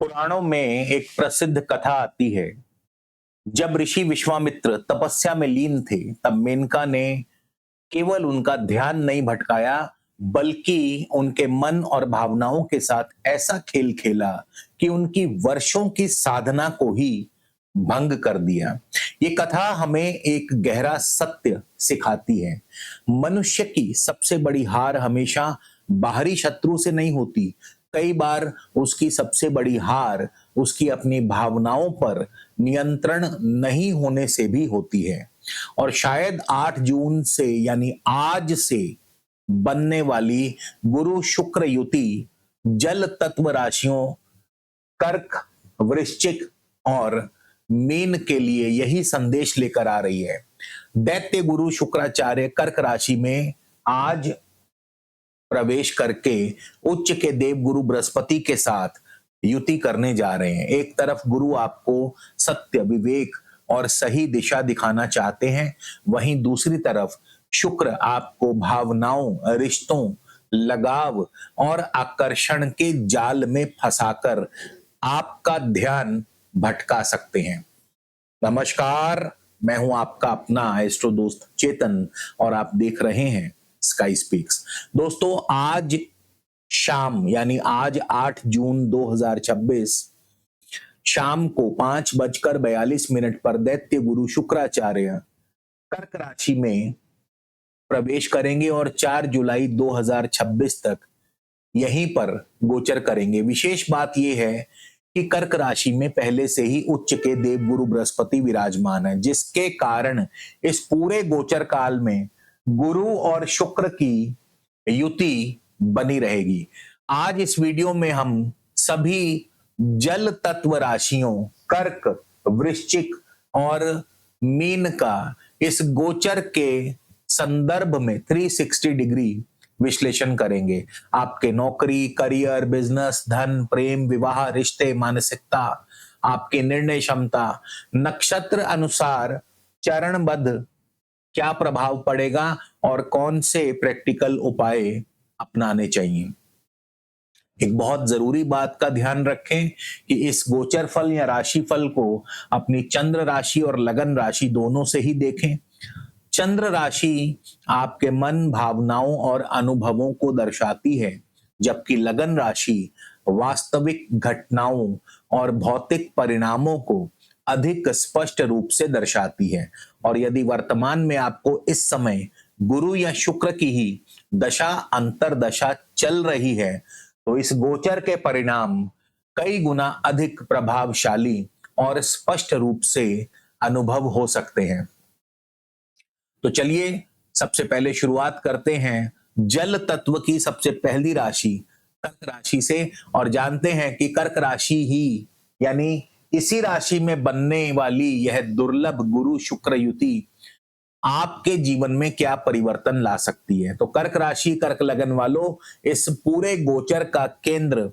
पुराणों में एक प्रसिद्ध कथा आती है। जब ऋषि विश्वामित्र तपस्या में लीन थे, तब मेनका ने केवल उनका ध्यान नहीं भटकाया, बल्कि उनके मन और भावनाओं के साथ ऐसा खेल खेला कि उनकी वर्षों की साधना को ही भंग कर दिया। ये कथा हमें एक गहरा सत्य सिखाती है। मनुष्य की सबसे बड़ी हार हमेशा बाहरी शत्रु से नहीं होती। कई बार उसकी सबसे बड़ी हार उसकी अपनी भावनाओं पर नियंत्रण नहीं होने से भी होती है। और शायद 8 जून से यानी आज से बनने वाली गुरु शुक्र युति जल तत्व राशियों कर्क, वृश्चिक और मीन के लिए यही संदेश लेकर आ रही है। दैत्य गुरु शुक्राचार्य कर्क राशि में आज प्रवेश करके उच्च के देव गुरु बृहस्पति के साथ युति करने जा रहे हैं। एक तरफ गुरु आपको सत्य, विवेक और सही दिशा दिखाना चाहते हैं, वहीं दूसरी तरफ शुक्र आपको भावनाओं, रिश्तों, लगाव और आकर्षण के जाल में फंसाकर आपका ध्यान भटका सकते हैं। नमस्कार, मैं हूं आपका अपना एस्ट्रो दोस्त चेतन और आप देख रहे हैं स्काई स्पीक्स। दोस्तों, आज शाम यानी आज 8 जून 2026 शाम को 5:42 पर दैत्य गुरु शुक्राचार्य कर्क राशि में प्रवेश करेंगे और 4 जुलाई 2026 तक यहीं पर गोचर करेंगे। विशेष बात यह है कि कर्क राशि में पहले से ही उच्च के देव गुरु बृहस्पति विराजमान है, जिसके कारण इस पूरे गोचर काल में गुरु और शुक्र की युति बनी रहेगी। आज इस वीडियो में हम सभी जल तत्व राशियों कर्क, वृश्चिक और मीन का इस गोचर के संदर्भ में 360 डिग्री विश्लेषण करेंगे। आपके नौकरी, करियर, बिजनेस, धन, प्रेम, विवाह, रिश्ते, मानसिकता, आपकी निर्णय क्षमता, नक्षत्र अनुसार चरणबद्ध क्या प्रभाव पड़ेगा और कौन से प्रैक्टिकल उपाय अपनाने चाहिए। एक बहुत जरूरी बात का ध्यान रखें कि इस गोचर फल या राशि फल को अपनी चंद्र राशि और लगन राशि दोनों से ही देखें। चंद्र राशि आपके मन, भावनाओं और अनुभवों को दर्शाती है, जबकि लगन राशि वास्तविक घटनाओं और भौतिक परिणामों को अधिक स्पष्ट रूप से दर्शाती है। और यदि वर्तमान में आपको इस समय गुरु या शुक्र की ही दशा अंतरदशा चल रही है, तो इस गोचर के परिणाम कई गुना अधिक प्रभावशाली और स्पष्ट रूप से अनुभव हो सकते हैं। तो चलिए सबसे पहले शुरुआत करते हैं जल तत्व की सबसे पहली राशि कर्क राशि से और जानते हैं कि कर्क राशि ही यानी इसी राशि में बनने वाली यह दुर्लभ गुरु शुक्र युति आपके जीवन में क्या परिवर्तन ला सकती है। तो कर्क राशि, कर्क लगन वालों, इस पूरे गोचर का केंद्र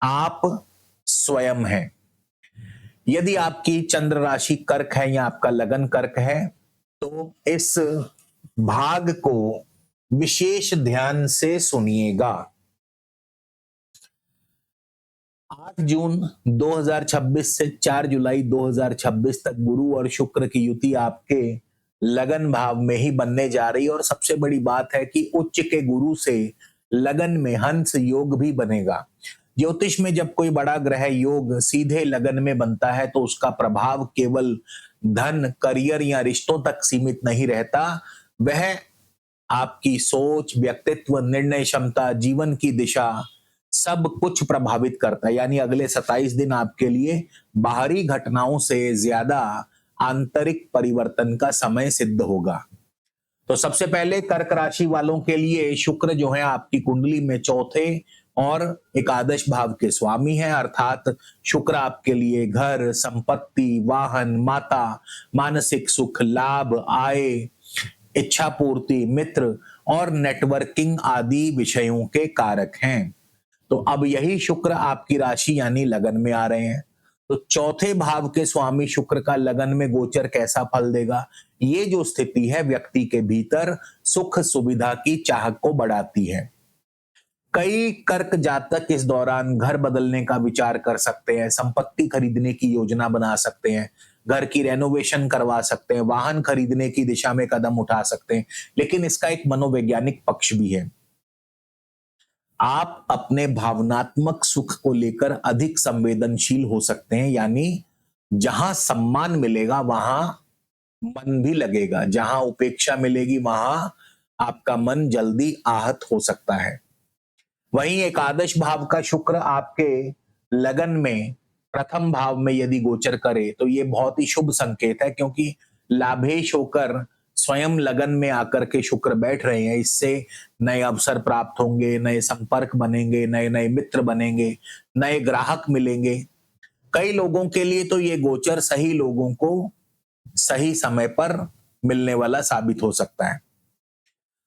आप स्वयं हैं। यदि आपकी चंद्र राशि कर्क है या आपका लगन कर्क है, तो इस भाग को विशेष ध्यान से सुनिएगा। 8 जून 2026 से 4 जुलाई 2026 तक गुरु और शुक्र की युति आपके लगन भाव में ही बनने जा रही है। और सबसे बड़ी बात है कि उच्च के गुरु से लगन में हंस योग भी बनेगा। ज्योतिष में जब कोई बड़ा ग्रह योग सीधे लगन में बनता है, तो उसका प्रभाव केवल धन, करियर या रिश्तों तक सीमित नहीं रहता। वह आपकी सोच, व्यक्तित्व, निर्णय क्षमता, जीवन की दिशा सब कुछ प्रभावित करता है। यानी अगले 27 दिन आपके लिए बाहरी घटनाओं से ज्यादा आंतरिक परिवर्तन का समय सिद्ध होगा। तो सबसे पहले कर्क राशि वालों के लिए शुक्र जो है आपकी कुंडली में चौथे और एकादश भाव के स्वामी है, अर्थात शुक्र आपके लिए घर, संपत्ति, वाहन, माता, मानसिक सुख, लाभ, आय, इच्छा पूर्ति, मित्र और नेटवर्किंग आदि विषयों के कारक हैं। तो अब यही शुक्र आपकी राशि यानी लगन में आ रहे हैं। तो चौथे भाव के स्वामी शुक्र का लगन में गोचर कैसा फल देगा? ये जो स्थिति है व्यक्ति के भीतर सुख सुविधा की चाह को बढ़ाती है। कई कर्क जातक इस दौरान घर बदलने का विचार कर सकते हैं, संपत्ति खरीदने की योजना बना सकते हैं, घर की रेनोवेशन करवा सकते हैं, वाहन खरीदने की दिशा में कदम उठा सकते हैं। लेकिन इसका एक मनोवैज्ञानिक पक्ष भी है। आप अपने भावनात्मक सुख को लेकर अधिक संवेदनशील हो सकते हैं, यानी जहां सम्मान मिलेगा वहां मन भी लगेगा, जहां उपेक्षा मिलेगी वहां आपका मन जल्दी आहत हो सकता है। वहीं एकादश भाव का शुक्र आपके लगन में प्रथम भाव में यदि गोचर करे तो ये बहुत ही शुभ संकेत है, क्योंकि लाभेश होकर स्वयं लगन में आकर के शुक्र बैठ रहे हैं। इससे नए अवसर प्राप्त होंगे, नए संपर्क बनेंगे, नए नए मित्र बनेंगे, नए ग्राहक मिलेंगे। कई लोगों के लिए तो ये गोचर सही लोगों को सही समय पर मिलने वाला साबित हो सकता है।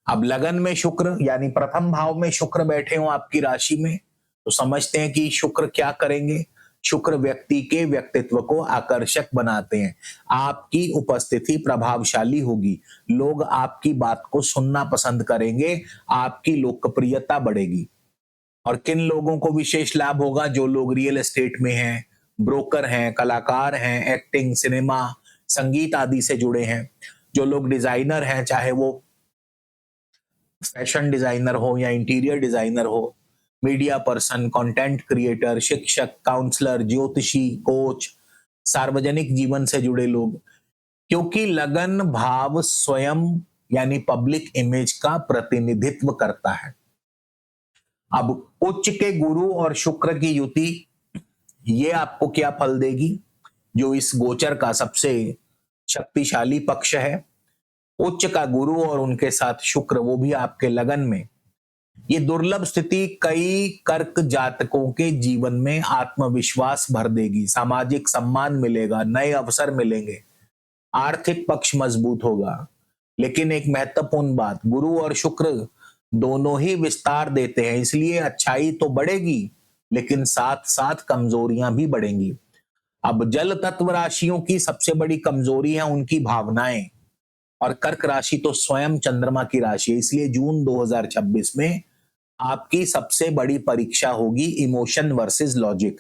अब लगन में शुक्र यानी प्रथम भाव में शुक्र बैठे हो आपकी राशि में, तो समझते हैं कि शुक्र क्या करेंगे। शुक्र व्यक्ति के व्यक्तित्व को आकर्षक बनाते हैं। आपकी उपस्थिति प्रभावशाली होगी, लोग आपकी बात को सुनना पसंद करेंगे, आपकी लोकप्रियता बढ़ेगी। और किन लोगों को विशेष लाभ होगा? जो लोग रियल एस्टेट में हैं, ब्रोकर हैं, कलाकार हैं, एक्टिंग, सिनेमा, संगीत आदि से जुड़े हैं, जो लोग डिजाइनर हैं, चाहे वो फैशन डिजाइनर हो या इंटीरियर डिजाइनर हो, मीडिया पर्सन, कंटेंट क्रिएटर, शिक्षक, काउंसलर, ज्योतिषी, कोच, सार्वजनिक जीवन से जुड़े लोग, क्योंकि लगन भाव स्वयं यानी पब्लिक इमेज का प्रतिनिधित्व करता है। अब उच्च के गुरु और शुक्र की युति ये आपको क्या फल देगी, जो इस गोचर का सबसे शक्तिशाली पक्ष है। उच्च का गुरु और उनके साथ शुक्र, वो भी आपके लगन में। ये दुर्लभ स्थिति कई कर्क जातकों के जीवन में आत्मविश्वास भर देगी, सामाजिक सम्मान मिलेगा, नए अवसर मिलेंगे, आर्थिक पक्ष मजबूत होगा। लेकिन एक महत्वपूर्ण बात, गुरु और शुक्र दोनों ही विस्तार देते हैं, इसलिए अच्छाई तो बढ़ेगी लेकिन साथ साथ कमजोरियां भी बढ़ेंगी। अब जल तत्व राशियों की सबसे बड़ी कमजोरी है उनकी भावनाएं, और कर्क राशि तो स्वयं चंद्रमा की राशि है। इसलिए जून 2026 में आपकी सबसे बड़ी परीक्षा होगी इमोशन वर्सेस लॉजिक।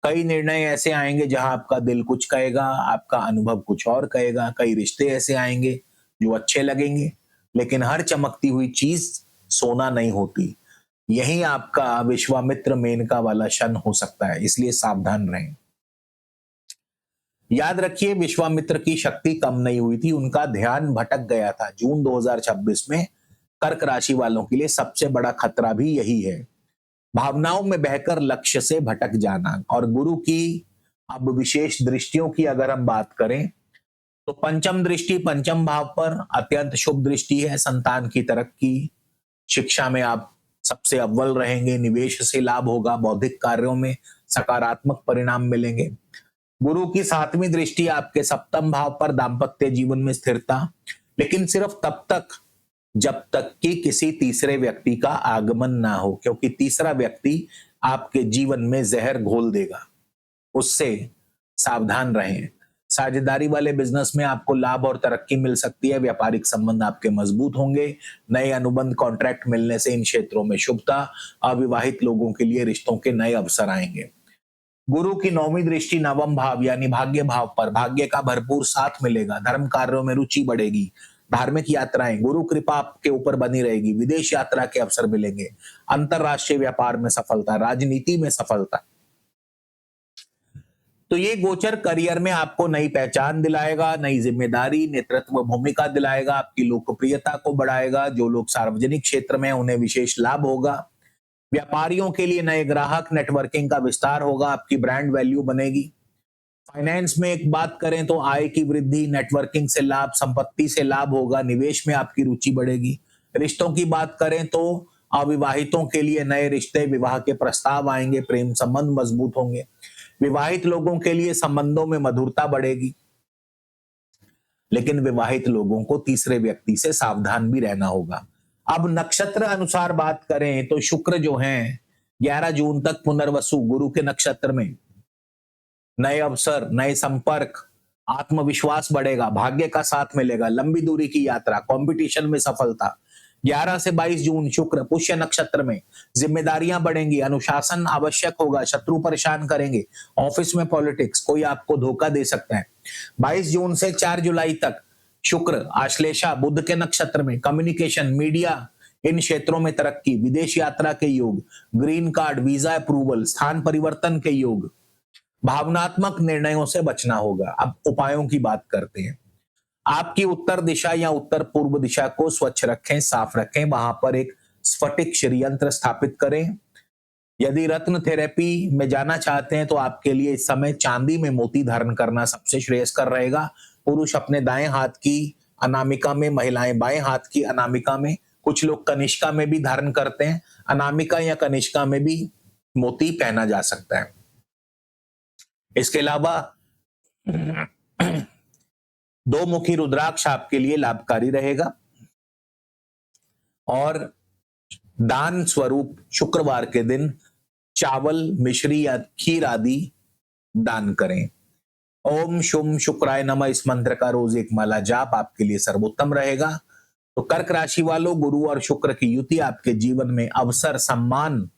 कई निर्णय ऐसे आएंगे जहां आपका दिल कुछ कहेगा, आपका अनुभव कुछ और कहेगा। कई रिश्ते ऐसे आएंगे जो अच्छे लगेंगे, लेकिन हर चमकती हुई चीज सोना नहीं होती। यही आपका विश्वामित्र मेनका वाला शन हो सकता है, इसलिए सावधान रहें। याद रखिए, विश्वामित्र की शक्ति कम नहीं हुई थी, उनका ध्यान भटक गया था। जून 2026 में कर्क राशि वालों के लिए सबसे बड़ा खतरा भी यही है, भावनाओं में बहकर लक्ष्य से भटक जाना। और गुरु की अब विशेष दृष्टियों की अगर हम बात करें तो पंचम दृष्टि पंचम भाव पर अत्यंत शुभ दृष्टि है। संतान की तरक्की, शिक्षा में आप सबसे अव्वल रहेंगे, निवेश से लाभ होगा, बौद्धिक कार्यों में सकारात्मक परिणाम मिलेंगे। गुरु की सातवीं दृष्टि आपके सप्तम भाव पर, दाम्पत्य जीवन में स्थिरता, लेकिन सिर्फ तब तक जब तक कि किसी तीसरे व्यक्ति का आगमन ना हो, क्योंकि तीसरा व्यक्ति आपके जीवन में जहर घोल देगा, उससे सावधान रहें। साझेदारी वाले बिजनेस में आपको लाभ और तरक्की मिल सकती है, व्यापारिक संबंध आपके मजबूत होंगे, नए अनुबंध कॉन्ट्रैक्ट मिलने से इन क्षेत्रों में शुभता। अविवाहित लोगों के लिए रिश्तों के नए अवसर आएंगे। गुरु की नौवीं दृष्टि नवम भाव यानी भाग्य भाव पर, भाग्य का भरपूर साथ मिलेगा, धर्म कार्यों में रुचि बढ़ेगी, धार्मिक यात्राएं, गुरु कृपा आपके ऊपर बनी रहेगी, विदेश यात्रा के अवसर मिलेंगे, अंतरराष्ट्रीय व्यापार में सफलता, राजनीति में सफलता। तो ये गोचर करियर में आपको नई पहचान दिलाएगा, नई जिम्मेदारी, नेतृत्व भूमिका दिलाएगा, आपकी लोकप्रियता को बढ़ाएगा। जो लोग सार्वजनिक क्षेत्र में हैं उन्हें विशेष लाभ होगा। व्यापारियों के लिए नए ग्राहक, नेटवर्किंग का विस्तार होगा, आपकी ब्रांड वैल्यू बनेगी। फाइनेंस में एक बात करें तो आय की वृद्धि, नेटवर्किंग से लाभ, संपत्ति से लाभ होगा, निवेश में आपकी रुचि बढ़ेगी। रिश्तों की बात करें तो अविवाहितों के लिए नए रिश्ते, विवाह के प्रस्ताव आएंगे, प्रेम संबंध मजबूत होंगे। विवाहित लोगों के लिए संबंधों में मधुरता बढ़ेगी, लेकिन विवाहित लोगों को तीसरे व्यक्ति से सावधान भी रहना होगा। अब नक्षत्र अनुसार बात करें तो शुक्र जो हैं 11 जून तक पुनर्वसु गुरु के नक्षत्र में, नए अवसर, नए संपर्क, आत्मविश्वास बढ़ेगा, भाग्य का साथ मिलेगा, लंबी दूरी की यात्रा, कंपटीशन में सफलता, 11 से 22 जून शुक्र पुष्य नक्षत्र में, जिम्मेदारियां बढ़ेंगी, अनुशासन आवश्यक होगा, शत्रु परेशान करेंगे, ऑफिस में पॉलिटिक्स, कोई आपको धोखा दे सकता है। 22 जून से 4 जुलाई तक शुक्र आश्लेषा बुध के नक्षत्र में, कम्युनिकेशन, मीडिया, इन क्षेत्रों में तरक्की, विदेश यात्रा के योग, ग्रीन कार्ड, वीजा अप्रूवल, स्थान परिवर्तन के योग, भावनात्मक निर्णयों से बचना होगा। अब उपायों की बात करते हैं। आपकी उत्तर दिशा या उत्तर पूर्व दिशा को स्वच्छ रखें, साफ रखें, वहां पर एक स्फटिक श्रीयंत्र स्थापित करें। यदि रत्न थेरेपी में जाना चाहते हैं तो आपके लिए इस समय चांदी में मोती धारण करना सबसे श्रेयस्कर रहेगा। पुरुष अपने दाएं हाथ की अनामिका में, महिलाएं बाएं हाथ की अनामिका में, कुछ लोग कनिष्का में भी धारण करते हैं। अनामिका या कनिष्का में भी मोती पहना जा सकता है। इसके अलावा दो मुखी रुद्राक्ष आपके लिए लाभकारी रहेगा। और दान स्वरूप शुक्रवार के दिन चावल, मिश्री या खीर आदि दान करें। ओम शुम शुक्राय नमः इस मंत्र का रोज एक माला जाप आपके लिए सर्वोत्तम रहेगा। तो कर्क राशि वालों, गुरु और शुक्र की युति आपके जीवन में अवसर, सम्मान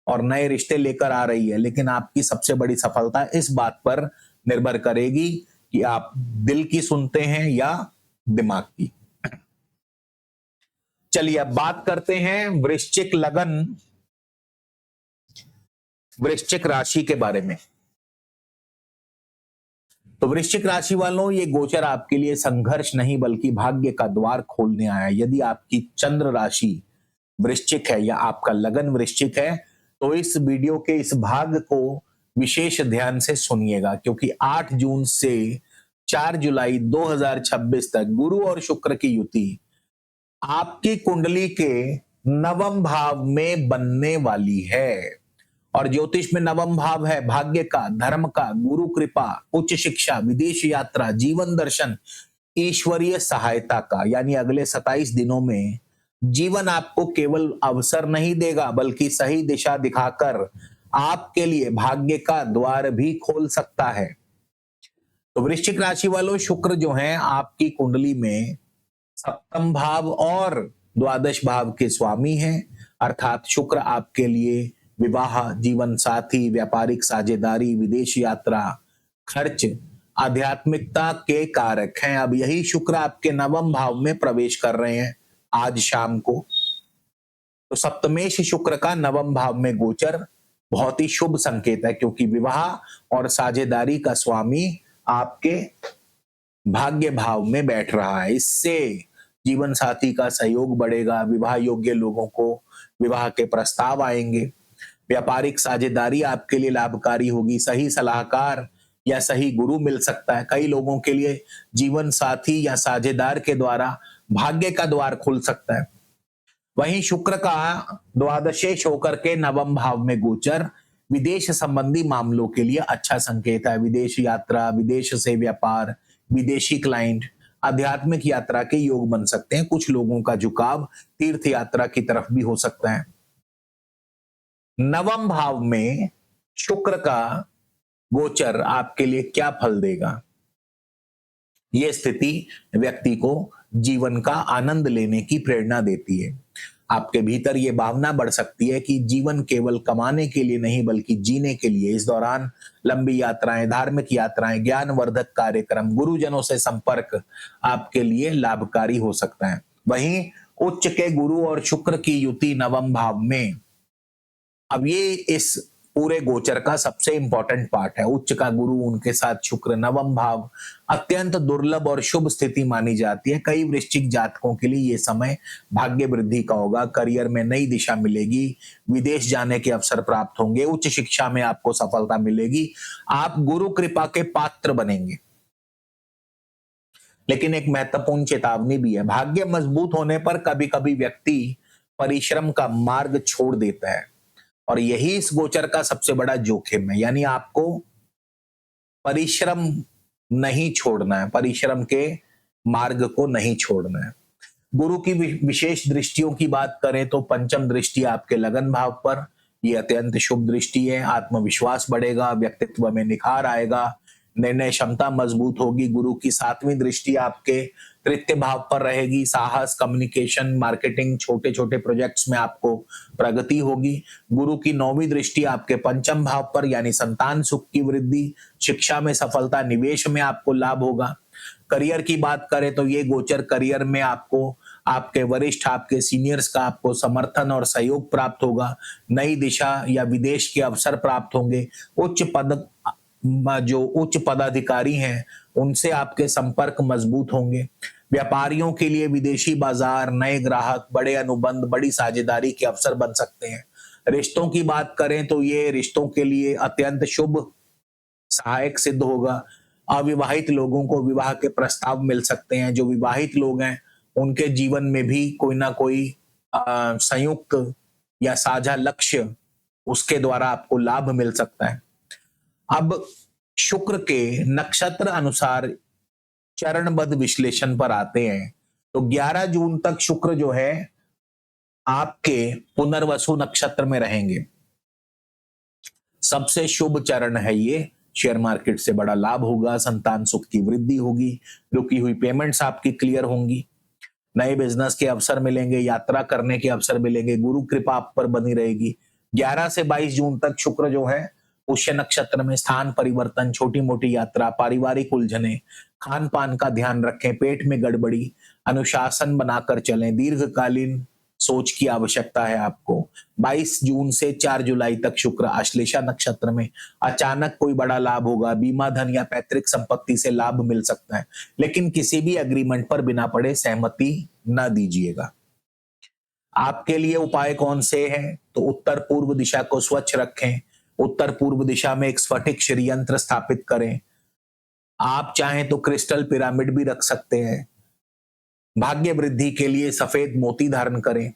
और नए रिश्ते लेकर आ रही है, लेकिन आपकी सबसे बड़ी सफलता इस बात पर निर्भर करेगी कि आप दिल की सुनते हैं या दिमाग की। चलिए अब बात करते हैं वृश्चिक लगन, वृश्चिक राशि के बारे में। तो वृश्चिक राशि वालों, ये गोचर आपके लिए संघर्ष नहीं बल्कि भाग्य का द्वार खोलने आया है। यदि आपकी चंद्र राशि वृश्चिक है या आपका लगन वृश्चिक है तो इस वीडियो के इस भाग को विशेष ध्यान से सुनिएगा, क्योंकि 8 जून से 4 जुलाई 2026 तक गुरु और शुक्र की युति आपकी कुंडली के नवम भाव में बनने वाली है। और ज्योतिष में नवम भाव है भाग्य का, धर्म का, गुरु कृपा, उच्च शिक्षा, विदेश यात्रा, जीवन दर्शन, ईश्वरीय सहायता का। यानी अगले 27 दिनों में जीवन आपको केवल अवसर नहीं देगा बल्कि सही दिशा दिखाकर आपके लिए भाग्य का द्वार भी खोल सकता है। तो वृश्चिक राशि वालों, शुक्र जो है आपकी कुंडली में सप्तम भाव और द्वादश भाव के स्वामी हैं, अर्थात शुक्र आपके लिए विवाह, जीवन साथी, व्यापारिक साझेदारी, विदेश यात्रा, खर्च, आध्यात्मिकता के कारक हैं। अब यही शुक्र आपके नवम भाव में प्रवेश कर रहे हैं आज शाम को। तो सप्तमेश शुक्र का नवम भाव में गोचर बहुत ही शुभ संकेत है, क्योंकि विवाह और साझेदारी का स्वामी आपके भाग्य भाव में बैठ रहा है। इससे जीवन साथी का सहयोग बढ़ेगा, विवाह योग्य लोगों को विवाह के प्रस्ताव आएंगे, व्यापारिक साझेदारी आपके लिए लाभकारी होगी, सही सलाहकार या सही गुरु मिल सकता है। कई लोगों के लिए जीवन साथी या साझेदार के द्वारा भाग्य का द्वार खुल सकता है। वहीं शुक्र का द्वादशेश होकर के नवम भाव में गोचर विदेश संबंधी मामलों के लिए अच्छा संकेत है। विदेश यात्रा, विदेश से व्यापार, विदेशी क्लाइंट, आध्यात्मिक यात्रा के योग बन सकते हैं। कुछ लोगों का झुकाव तीर्थ यात्रा की तरफ भी हो सकता है। नवम भाव में शुक्र का गोचर आपके लिए क्या फल देगा? यह स्थिति व्यक्ति को जीवन का आनंद लेने की प्रेरणा देती है। आपके भीतर यह भावना बढ़ सकती है कि जीवन केवल कमाने के लिए नहीं बल्कि जीने के लिए। इस दौरान लंबी यात्राएं, धार्मिक यात्राएं, ज्ञानवर्धक कार्यक्रम, गुरुजनों से संपर्क आपके लिए लाभकारी हो सकता है। वहीं उच्च के गुरु और शुक्र की युति नवम भाव में, अब ये इस पूरे गोचर का सबसे इंपॉर्टेंट पार्ट है। उच्च का गुरु, उनके साथ शुक्र, नवम भाव अत्यंत दुर्लभ और शुभ स्थिति मानी जाती है। कई वृश्चिक जातकों के लिए ये समय भाग्य वृद्धि का होगा। करियर में नई दिशा मिलेगी, विदेश जाने के अवसर प्राप्त होंगे, उच्च शिक्षा में आपको सफलता मिलेगी, आप गुरु कृपा के पात्र बनेंगे। लेकिन एक महत्वपूर्ण चेतावनी भी है। भाग्य मजबूत होने पर कभी कभी व्यक्ति परिश्रम का मार्ग छोड़ देता है, और यही इस गोचर का सबसे बड़ा जोखिम है। यानी आपको परिश्रम नहीं छोड़ना है, परिश्रम के मार्ग को नहीं छोड़ना है। गुरु की विशेष दृष्टियों की बात करें तो पंचम दृष्टि आपके लगन भाव पर, यह अत्यंत शुभ दृष्टि है। आत्मविश्वास बढ़ेगा, व्यक्तित्व में निखार आएगा, निर्णय क्षमता मजबूत होगी। गुरु की 7वीं दृष्टि आपके तृतीय भाव पर रहेगी, साहस, कम्युनिकेशन, मार्केटिंग, छोटे छोटे प्रोजेक्ट्स में आपको प्रगति होगी। गुरु की 9वीं दृष्टि आपके पंचम भाव पर, यानी संतान सुख की वृद्धि, शिक्षा में सफलता, निवेश में आपको लाभ होगा। करियर की बात करें तो ये गोचर करियर में आपको आपके वरिष्ठ, आपके सीनियर्स का आपको समर्थन और सहयोग प्राप्त होगा। नई दिशा या विदेश के अवसर प्राप्त होंगे। जो उच्च पदाधिकारी हैं उनसे आपके संपर्क मजबूत होंगे। व्यापारियों के लिए विदेशी बाजार, नए ग्राहक, बड़े अनुबंध, बड़ी साझेदारी के अवसर बन सकते हैं। रिश्तों की बात करें तो ये रिश्तों के लिए अत्यंत शुभ सहायक सिद्ध होगा। अविवाहित लोगों को विवाह के प्रस्ताव मिल सकते हैं। जो विवाहित लोग हैं उनके जीवन में भी कोई ना कोई संयुक्त या साझा लक्ष्य, उसके द्वारा आपको लाभ मिल सकता है। अब शुक्र के नक्षत्र अनुसार चरणबद्ध विश्लेषण पर आते हैं तो 11 जून तक शुक्र जो है आपके पुनर्वसु नक्षत्र में रहेंगे। सबसे शुभ चरण है ये। शेयर मार्केट से बड़ा लाभ होगा, संतान सुख की वृद्धि होगी, रुकी हुई पेमेंट्स आपकी क्लियर होंगी, नए बिजनेस के अवसर मिलेंगे, यात्रा करने के अवसर मिलेंगे, गुरु कृपा आप पर बनी रहेगी। 11 से 22 जून तक शुक्र जो है पुष्य नक्षत्र में स्थान परिवर्तन, छोटी मोटी यात्रा, पारिवारिक उलझने, खान पान का ध्यान रखें, पेट में गड़बड़ी, अनुशासन बनाकर चलें, दीर्घकालीन सोच की आवश्यकता है आपको। 22 जून से 4 जुलाई तक शुक्र आश्लेषा नक्षत्र में, अचानक कोई बड़ा लाभ होगा, बीमा धन या पैतृक संपत्ति से लाभ मिल सकता है, लेकिन किसी भी एग्रीमेंट पर बिना पढ़े सहमति न दीजिएगा। आपके लिए उपाय कौन से हैं? तो उत्तर पूर्व दिशा को स्वच्छ रखें, उत्तर पूर्व दिशा में एक स्फटिक श्री यंत्र स्थापित करें। आप चाहें तो क्रिस्टल पिरामिड भी रख सकते हैं। भाग्य वृद्धि के लिए सफेद मोती धारण करें।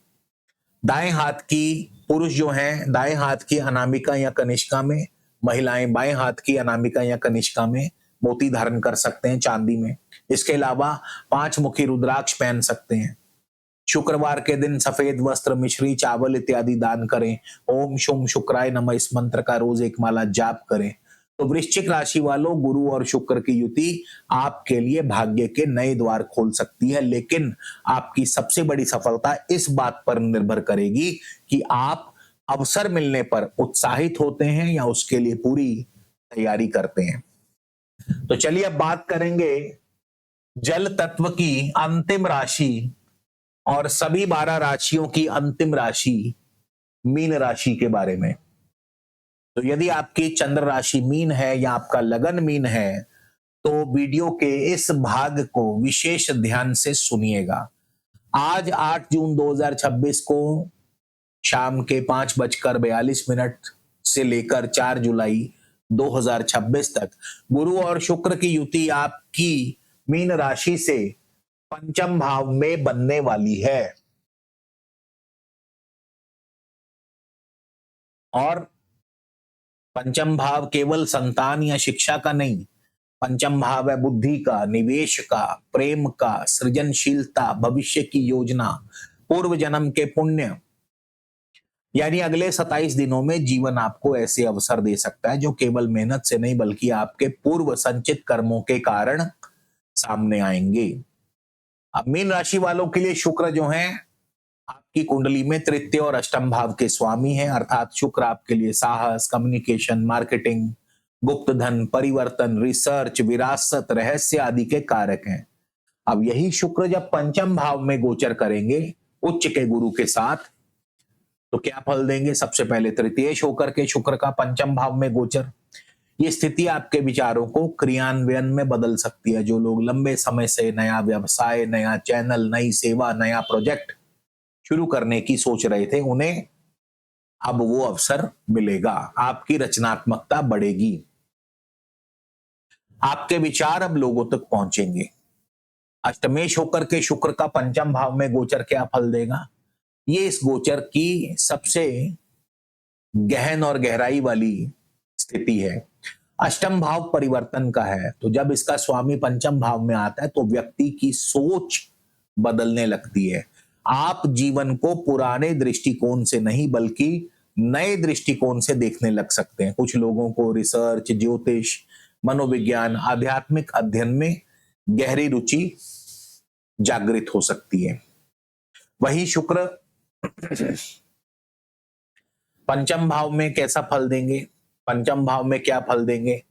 दाएं हाथ की पुरुष जो हैं दाएं हाथ की अनामिका या कनिष्का में, महिलाएं बाएं हाथ की अनामिका या कनिष्का में मोती धारण कर सकते हैं चांदी में। इसके अलावा 5 मुखी रुद्राक्ष पहन सकते हैं। शुक्रवार के दिन सफेद वस्त्र, मिश्री, चावल इत्यादि दान करें। ओम शुम शुक्राय नमः इस मंत्र का रोज एक माला जाप करें। तो वृश्चिक राशि वालों, गुरु और शुक्र की युति आपके लिए भाग्य के नए द्वार खोल सकती है, लेकिन आपकी सबसे बड़ी सफलता इस बात पर निर्भर करेगी कि आप अवसर मिलने पर उत्साहित होते हैं या उसके लिए पूरी तैयारी करते हैं। तो चलिए अब बात करेंगे जल तत्व की अंतिम राशि और सभी 12 राशियों की अंतिम राशि मीन राशि के बारे में। तो यदि आपकी चंद्र राशि मीन है या आपका लगन मीन है तो वीडियो के इस भाग को विशेष ध्यान से सुनिएगा। आज 8 जून 2026 को शाम के 5:42 से लेकर 4 जुलाई 2026 तक गुरु और शुक्र की युति आपकी मीन राशि से पंचम भाव में बनने वाली है। और पंचम भाव केवल संतान या शिक्षा का नहीं, पंचम भाव है बुद्धि का, निवेश का, प्रेम का, सृजनशीलता, भविष्य की योजना, पूर्व जन्म के पुण्य। यानी अगले 27 दिनों में जीवन आपको ऐसे अवसर दे सकता है जो केवल मेहनत से नहीं बल्कि आपके पूर्व संचित कर्मों के कारण सामने आएंगे। अब मीन राशि वालों के लिए शुक्र जो है आपकी कुंडली में तृतीय और अष्टम भाव के स्वामी हैं, अर्थात शुक्र आपके लिए साहस, कम्युनिकेशन, मार्केटिंग, गुप्त धन, परिवर्तन, रिसर्च, विरासत, रहस्य आदि के कारक हैं। अब यही शुक्र जब पंचम भाव में गोचर करेंगे उच्च के गुरु के साथ तो क्या फल देंगे? सबसे पहले तृतीयेश होकर के शुक्र का पंचम भाव में गोचर, ये स्थिति आपके विचारों को क्रियान्वयन में बदल सकती है। जो लोग लंबे समय से नया व्यवसाय, नया चैनल, नई सेवा, नया प्रोजेक्ट शुरू करने की सोच रहे थे, उन्हें अब वो अवसर मिलेगा। आपकी रचनात्मकता बढ़ेगी, आपके विचार अब लोगों तक पहुंचेंगे। अष्टमेश होकर के शुक्र का पंचम भाव में गोचर क्या फल देगा? ये इस गोचर की सबसे गहन और गहराई वाली स्थिति है। अष्टम भाव परिवर्तन का है, तो जब इसका स्वामी पंचम भाव में आता है तो व्यक्ति की सोच बदलने लगती है। आप जीवन को पुराने दृष्टिकोण से नहीं बल्कि नए दृष्टिकोण से देखने लग सकते हैं। कुछ लोगों को रिसर्च, ज्योतिष, मनोविज्ञान, आध्यात्मिक अध्ययन में गहरी रुचि जागृत हो सकती है। वही शुक्र पंचम भाव में कैसा फल देंगे, पंचम भाव में क्या फल देंगे?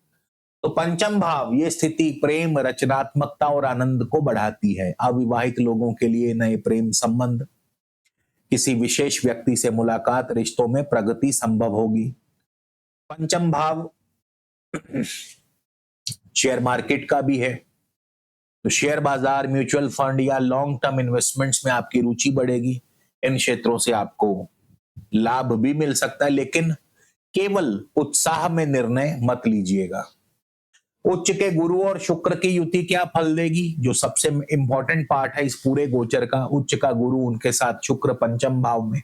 तो पंचम भाव ये स्थिति प्रेम, रचनात्मकता और आनंद को बढ़ाती है। अविवाहित लोगों के लिए नए प्रेम संबंध, किसी विशेष व्यक्ति से मुलाकात, रिश्तों में प्रगति संभव होगी। पंचम भाव शेयर मार्केट का भी है, तो शेयर बाजार, म्यूचुअल फंड या लॉन्ग टर्म इन्वेस्टमेंट्स में आपकी रुचि बढ़ेगी। इन क्षेत्रों से आपको लाभ भी मिल सकता है, लेकिन केवल उत्साह में निर्णय मत लीजिएगा। उच्च के गुरु और शुक्र की युति क्या फल देगी? जो सबसे इंपॉर्टेंट पार्ट है इस पूरे गोचर का, उच्च का गुरु, उनके साथ शुक्र पंचम भाव में,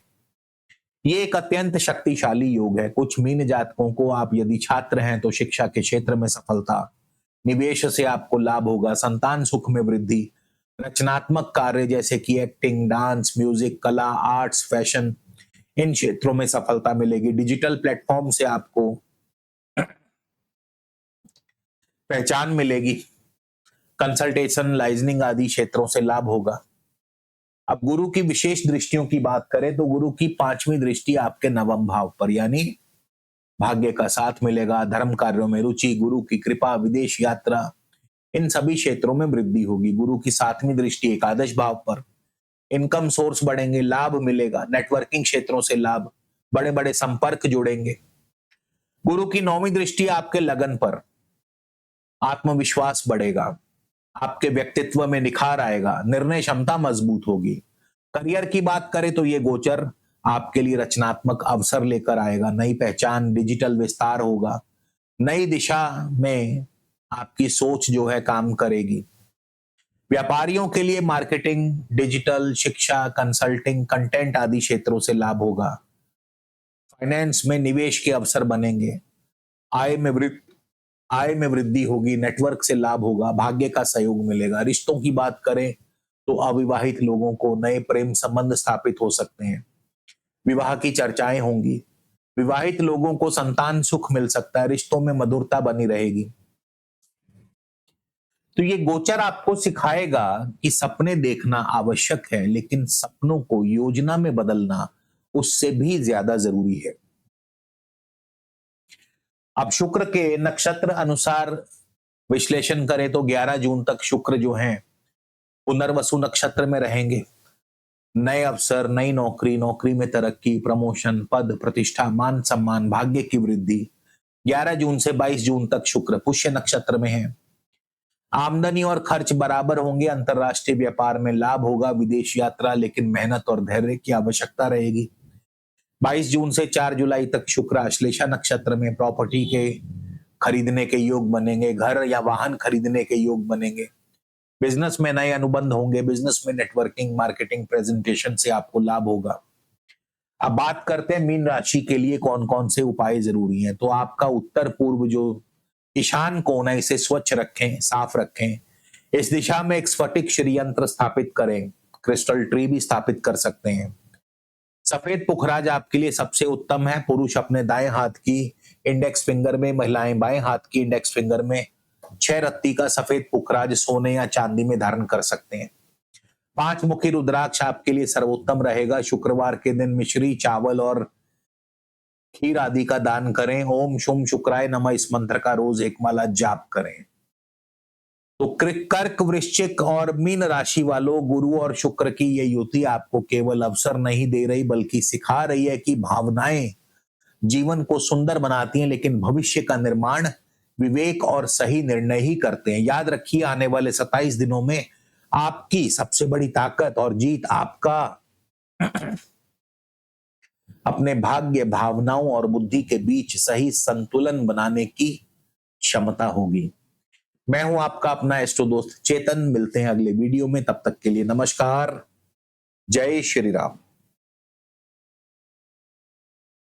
ये एक अत्यंत शक्तिशाली योग है। कुछ मीन जातकों को, आप यदि छात्र हैं तो शिक्षा के क्षेत्र में सफलता, निवेश से आपको लाभ होगा, संतान सुख में वृद्धि, रचनात्मक कार्य जैसे कि एक्टिंग, डांस, म्यूजिक, कला, आर्ट्स, फैशन, इन क्षेत्रों में सफलता मिलेगी। डिजिटल प्लेटफॉर्म से आपको पहचान मिलेगी, कंसल्टेशन, लाइजनिंग आदि क्षेत्रों से लाभ होगा। अब गुरु की विशेष दृष्टियों की बात करें तो गुरु की 5वीं दृष्टि आपके नवम भाव पर, यानी भाग्य का साथ मिलेगा, धर्म कार्यों में रुचि, गुरु की कृपा, विदेश यात्रा, इन सभी क्षेत्रों में वृद्धि होगी। गुरु की 7वीं दृष्टि एकादश भाव पर, इनकम सोर्स बढ़ेंगे, लाभ मिलेगा, नेटवर्किंग क्षेत्रों से लाभ, बड़े बड़े संपर्क जुड़ेंगे। गुरु की 9वीं दृष्टि आपके लगन पर, आत्मविश्वास बढ़ेगा, आपके व्यक्तित्व में निखार आएगा, निर्णय क्षमता मजबूत होगी। करियर की बात करें तो ये गोचर आपके लिए रचनात्मक अवसर लेकर आएगा, नई पहचान, डिजिटल विस्तार होगा, नई दिशा में आपकी सोच जो है काम करेगी। व्यापारियों के लिए मार्केटिंग, डिजिटल, शिक्षा, कंसल्टिंग, कंटेंट आदि क्षेत्रों से लाभ होगा। फाइनेंस में निवेश के अवसर बनेंगे, आय में वृद्धि होगी, नेटवर्क से लाभ होगा, भाग्य का सहयोग मिलेगा। रिश्तों की बात करें तो अविवाहित लोगों को नए प्रेम संबंध स्थापित हो सकते हैं, विवाह की चर्चाएं होंगी, विवाहित लोगों को संतान सुख मिल सकता है, रिश्तों में मधुरता बनी रहेगी। तो ये गोचर आपको सिखाएगा कि सपने देखना आवश्यक है, लेकिन सपनों को योजना में बदलना उससे भी ज्यादा जरूरी है। अब शुक्र के नक्षत्र अनुसार विश्लेषण करें तो 11 जून तक शुक्र जो हैं पुनर्वसु नक्षत्र में रहेंगे। नए अवसर, नई नौकरी, नौकरी में तरक्की, प्रमोशन, पद प्रतिष्ठा, मान सम्मान, भाग्य की वृद्धि। 11 जून से 22 जून तक शुक्र पुष्य नक्षत्र में है। आमदनी और खर्च बराबर होंगे, अंतरराष्ट्रीय व्यापार में लाभ होगा, विदेश यात्रा, लेकिन मेहनत और धैर्य की आवश्यकता रहेगी। 22 जून से 4 जुलाई तक शुक्र आश्लेषा नक्षत्र में, प्रॉपर्टी के खरीदने के योग बनेंगे, घर या वाहन खरीदने के योग बनेंगे, बिजनेस में नए अनुबंध होंगे, बिजनेस में नेटवर्किंग, मार्केटिंग, प्रेजेंटेशन से आपको लाभ होगा। अब बात करते हैं मीन राशि के लिए कौन कौन से उपाय जरूरी हैं। तो आपका उत्तर पूर्व जो ईशान कोण है इसे स्वच्छ रखें, साफ रखें। इस दिशा में एक स्फटिक श्री यंत्र स्थापित करें, क्रिस्टल ट्री भी स्थापित कर सकते हैं। सफेद पुखराज आपके लिए सबसे उत्तम है। पुरुष अपने दाएं हाथ की इंडेक्स फिंगर में, महिलाएं बाएं हाथ की इंडेक्स फिंगर में 6 रत्ती का सफेद पुखराज सोने या चांदी में धारण कर सकते हैं। 5 मुखी रुद्राक्ष आपके लिए सर्वोत्तम रहेगा। शुक्रवार के दिन मिश्री, चावल और खीर आदि का दान करें। ओम शुम शुक्राय नमः इस मंत्र का रोज एक माला जाप करें। तो कर्क, वृश्चिक और मीन राशि वालों, गुरु और शुक्र की ये युति आपको केवल अवसर नहीं दे रही बल्कि सिखा रही है कि भावनाएं जीवन को सुंदर बनाती हैं, लेकिन भविष्य का निर्माण विवेक और सही निर्णय ही करते हैं। याद रखिए, आने वाले 27 दिनों में आपकी सबसे बड़ी ताकत और जीत आपका अपने भाग्य, भावनाओं और बुद्धि के बीच सही संतुलन बनाने की क्षमता होगी। मैं हूं आपका अपना एस्ट्रो दोस्त चेतन। मिलते हैं अगले वीडियो में, तब तक के लिए नमस्कार, जय श्री राम।